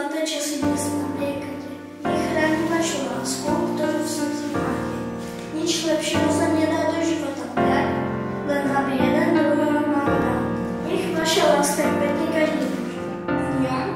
zlaté časy dnes nabliekate. Nech chráni vašu lásku, ktorú v srdci máte. Nič lepšieho sa nedá do života prijať, len aby jeden druhého mal rád. Nech vaša láska pekne každý dňom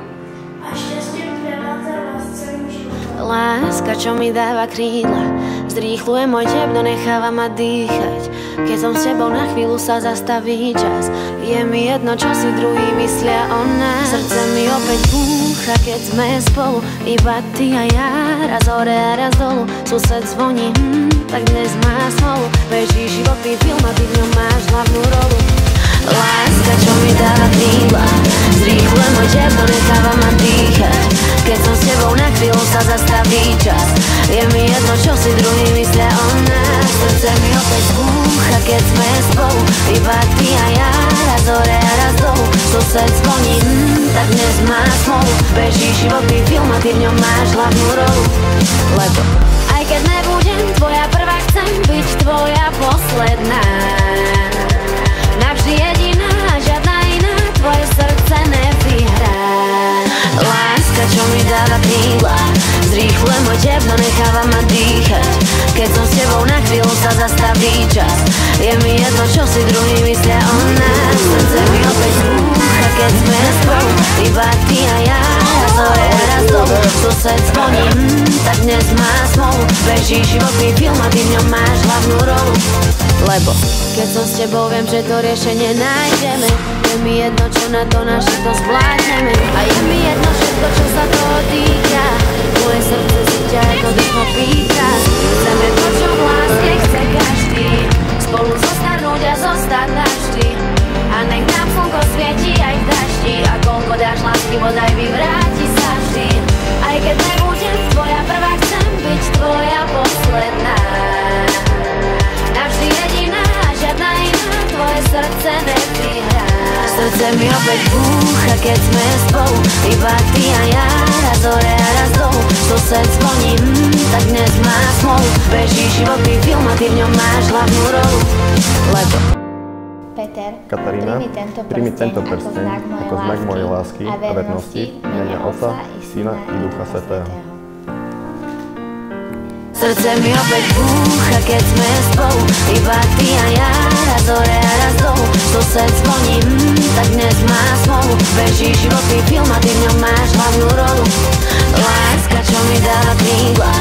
a šťastie prevádza vás celým životom. Láska, čo mi dáva krídla, zrýchluje môj tep, no necháva ma dýchať. Keď som s tebou, na chvíľu sa zastaví čas. Je mi jedno, čo si druhý myslia o nás. Srdce mi opäť búcha, keď sme spolu, iba ty a ja, raz hore a raz dolu. Sused zvoní, tak dnes má smolu. Beží životný film a ty v ňom máš hlavnú rolu. Láska, čo mi dáva krídla, zrýchluje môj tep, no necháva ma dýchať. Keď som s tebou, na chvíľu sa zastaví čas. Je mi jedno, čo si druhý myslia o nás. Srdce mi opäť búcha, keď sme spolu, iba ty a ja, raz hore a raz dolu. Sused zvoní, tak dnes má smolu. Beží životný film a ty v ňom máš hlavnú rolu. Lebo aj keď nebudem tvoja prvá, chcem byť tvoja posledná. Navždy jediná, žiadna iná, tvoje srdce nevyhrá. Láska, čo mi dáva krídla, zrýchluje môj tep, no necháva ma dýchať. Keď som s tebou, na chvíľu sa zastaví čas. Je mi jedno, čo si druhý myslia o nás. Srdce mi opäť búcha, keď sme spolu, iba ty a ja, raz hore a raz dolu. Sused zvoní, tak dnes má smolu. Beží životný film a ty v ňom máš hlavnú rolu. Lebo keď som s tebou, viem, že to riešenie nájdeme. Je mi jedno, čo na to naši to zvládneme. A je mi jedno všetko, čo sa toho týka. Moje srdce si ťa ako dýchmo pýta. Chceme to, čo v láske chce každý. Spolu zostarnúť a zostať navždy. A nech nám slnko svieti aj v daždi. A koľko dáš lásky, bodaj vyvráti sa vždy. Aj keď nebudem tvoja prvá, chcem byť tvoja posledná. Navždy jediná, žiadna iná, tvoje srdce nevyhrá. Srdce mi opäť búcha, keď sme spolu, iba ty a ja, raz hore a raz dolu. Sused zvoní, tak dnes má smolu. Beží životný film a ty v ňom máš hlavnú rolu. Lebo Peter, Katarína, príjmi tento prsteň ako znak mojej lásky a vernosti v mene Otca, Syna i Ducha Svätého. srdce mi opäť búcha, keď sme spolu, iba ty a ja, raz hore a raz dolu. Sused zvoní, tak dnes má smolu. Beží životný film a ty v ňom máš hlavnú rolu. Láska, čo mi dáva krídla,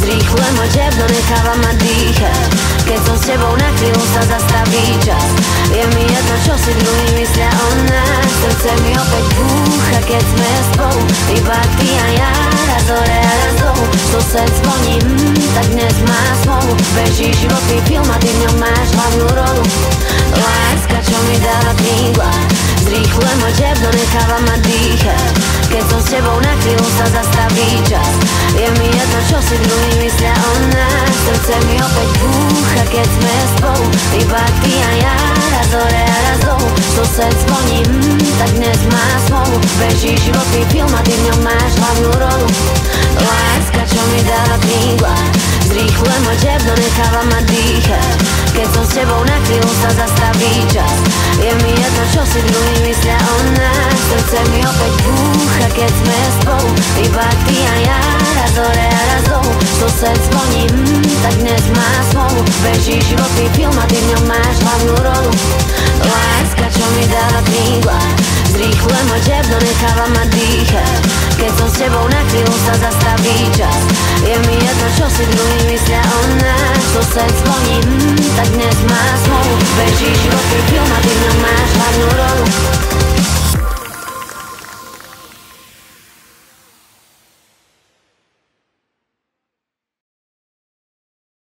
zrýchluje môj tep, no necháva ma dýchať. Keď som s tebou, na chvíľu sa zastaví čas. Je mi jedno, čo si druhý myslia o nás. Srdce mi opäť búcha, keď sme spolu, iba ty a ja, raz hore a raz dolu. Sused zvoní, tak dnes má smolu. Beží životný film a ty v ňom máš hlavnú rolu. Láska, čo mi dáva krídla, zrýchluje môj tep, no necháva ma dýchať. Keď som s tebou, na chvíľu sa zastaví čas. Je mi jedno, čo si druhý myslia o nás. Srdce mi opäť búcha, keď sme spolu, iba ty a ja, raz hore a raz dolu. Sused zvoní, tak dnes má smolu. Beží životný film a ty v ňom máš hlavnú rolu. Láska, čo mi dáva krídla, zrýchluje môj tep, no necháva ma dýchať. Keď som s tebou, na chvíľu sa zastaví čas. Je mi jedno, čo si druhý myslia o nás. Srdce mi opäť búcha, keď sme spolu, iba ty a ja, raz hore a raz dolu. Sused zvoní, tak dnes má smolu. Beží životný film a ty v ňom máš hlavnú rolu. Láska, čo mi dáva krídla, zrýchluje môj tep, no necháva ma dýchať. Keď som s tebou, na chvíľu sa zastaví čas. Je mi jedno, čo si druhý myslia o nás. Sused zvoní, tak dnes má smolu. Beží